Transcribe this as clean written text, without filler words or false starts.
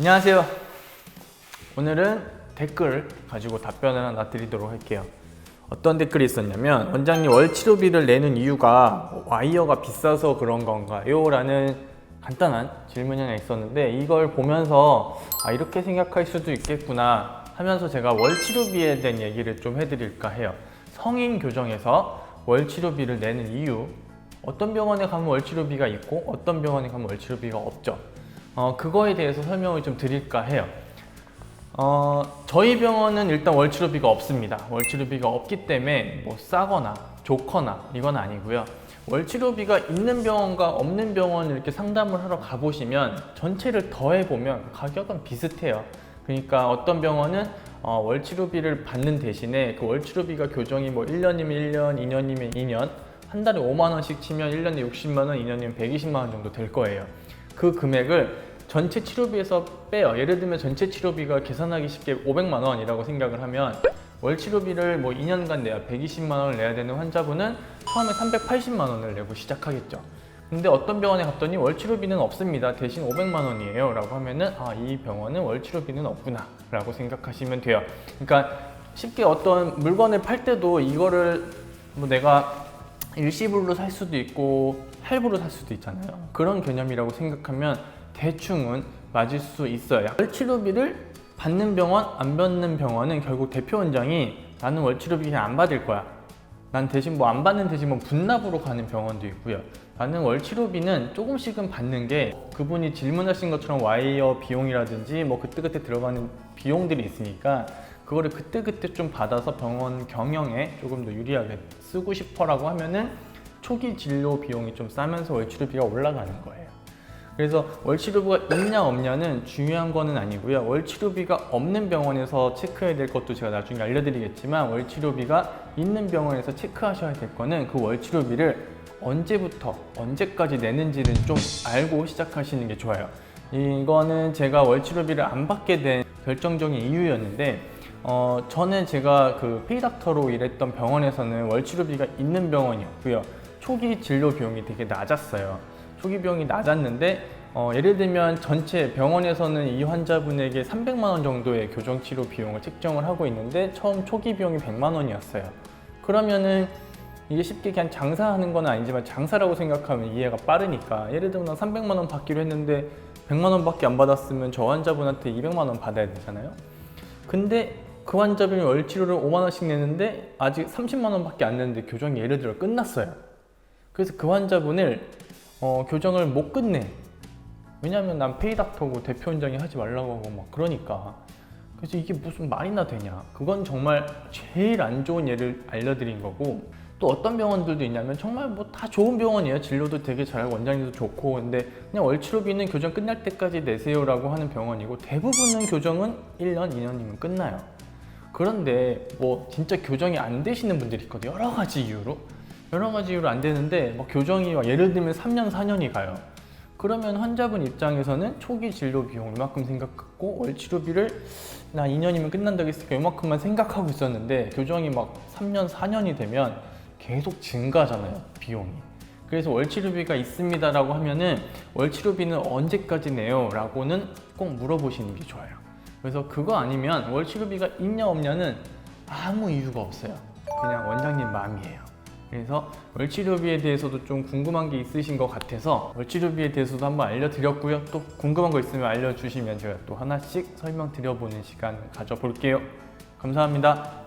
안녕하세요. 오늘은 댓글 가지고 답변을 하나 드리도록 할게요. 어떤 댓글이 있었냐면, 원장님 월치료비를 내는 이유가 와이어가 비싸서 그런 건가요? 라는 간단한 질문이 하나 있었는데, 이걸 보면서 이렇게 생각할 수도 있겠구나 하면서 제가 월치료비에 대한 얘기를 좀 해드릴까 해요. 성인 교정에서 월치료비를 내는 이유, 어떤 병원에 가면 월치료비가 있고 어떤 병원에 가면 월치료비가 없죠. 그거에 대해서 설명을 좀 드릴까 해요. 저희 병원은 일단 월치료비가 없습니다. 월치료비가 없기 때문에 뭐 싸거나 좋거나 이건 아니고요. 월치료비가 있는 병원과 없는 병원 이렇게 상담을 하러 가보시면 전체를 더해보면 가격은 비슷해요. 그러니까 어떤 병원은 월치료비를 받는 대신에 그 월치료비가 교정이 뭐 1년이면 1년, 2년이면 2년, 한 달에 5만 원씩 치면 1년에 60만 원, 2년이면 120만 원 정도 될 거예요. 그 금액을 전체 치료비에서 빼요. 예를 들면 전체 치료비가 계산하기 쉽게 500만 원이라고 생각을 하면 월치료비를 뭐 2년간 내야 120만 원을 내야 되는 환자분은 처음에 380만 원을 내고 시작하겠죠. 근데 어떤 병원에 갔더니 월치료비는 없습니다. 대신 500만 원이에요 라고 하면은 이 병원은 월치료비는 없구나 라고 생각하시면 돼요. 그러니까 쉽게 어떤 물건을 팔 때도 이거를 뭐 내가 일시불로 살 수도 있고 할부로 살 수도 있잖아요. 그런 개념이라고 생각하면 대충은 맞을 수 있어요. 월치료비를 받는 병원, 안 받는 병원은 결국 대표 원장이 나는 월치료비 그냥 안 받을 거야. 난 대신 뭐 안 받는 대신 뭐 분납으로 가는 병원도 있고요. 나는 월치료비는 조금씩은 받는 게 그분이 질문하신 것처럼 와이어 비용이라든지 뭐 그때그때 들어가는 비용들이 있으니까 그거를 그때그때 좀 받아서 병원 경영에 조금 더 유리하게 쓰고 싶어라고 하면은 초기 진료 비용이 좀 싸면서 월치료비가 올라가는 거예요. 그래서 월치료비가 있냐 없냐는 중요한 거는 아니고요. 월치료비가 없는 병원에서 체크해야 될 것도 제가 나중에 알려드리겠지만, 월치료비가 있는 병원에서 체크하셔야 될 거는 그 월치료비를 언제부터 언제까지 내는지를 좀 알고 시작하시는 게 좋아요. 이거는 제가 월치료비를 안 받게 된 결정적인 이유였는데, 저는 제가 그 페이닥터로 일했던 병원에서는 월치료비가 있는 병원이었고요. 초기 진료 비용이 되게 낮았어요. 초기 비용이 낮았는데 예를 들면 전체 병원에서는 이 환자분에게 300만 원 정도의 교정치료 비용을 책정을 하고 있는데 처음 초기 비용이 100만 원이었어요. 그러면은 이게 쉽게 그냥 장사하는 건 아니지만 장사라고 생각하면 이해가 빠르니까, 예를 들면 300만 원 받기로 했는데 100만 원밖에 안 받았으면 저 환자분한테 200만 원 받아야 되잖아요. 근데 그 환자분이 월치료를 5만 원씩 내는데 아직 30만 원밖에 안 내는데 교정이 예를 들어 끝났어요. 그래서 그 환자분을 교정을 못 끝내. 왜냐면 난 페이닥터고 대표 원장이 하지 말라고 하고 막 그러니까. 그래서 이게 무슨 말이나 되냐. 그건 정말 제일 안 좋은 예를 알려드린 거고, 또 어떤 병원들도 있냐면 정말 뭐 다 좋은 병원이에요. 진료도 되게 잘하고 원장님도 좋고, 근데 그냥 월치료비는 교정 끝날 때까지 내세요 라고 하는 병원이고, 대부분은 교정은 1년, 2년이면 끝나요. 그런데 뭐 진짜 교정이 안 되시는 분들이 있거든요. 여러 가지 이유로 안 되는데 교정이 예를 들면 3년, 4년이 가요. 그러면 환자분 입장에서는 초기 진료 비용 이만큼 생각했고 월치료비를 나 2년이면 끝난다고 했으니까 이만큼만 생각하고 있었는데 교정이 막 3년, 4년이 되면 계속 증가하잖아요, 비용이. 그래서 월치료비가 있습니다 라고 하면은 월치료비는 언제까지 내요? 라고는 꼭 물어보시는 게 좋아요. 그래서 그거 아니면 월치료비가 있냐 없냐는 아무 이유가 없어요. 그냥 원장님 마음이에요. 그래서 월치료비에 대해서도 좀 궁금한 게 있으신 것 같아서 월치료비에 대해서도 한번 알려드렸고요. 또 궁금한 거 있으면 알려주시면 제가 또 하나씩 설명드려보는 시간 가져볼게요. 감사합니다.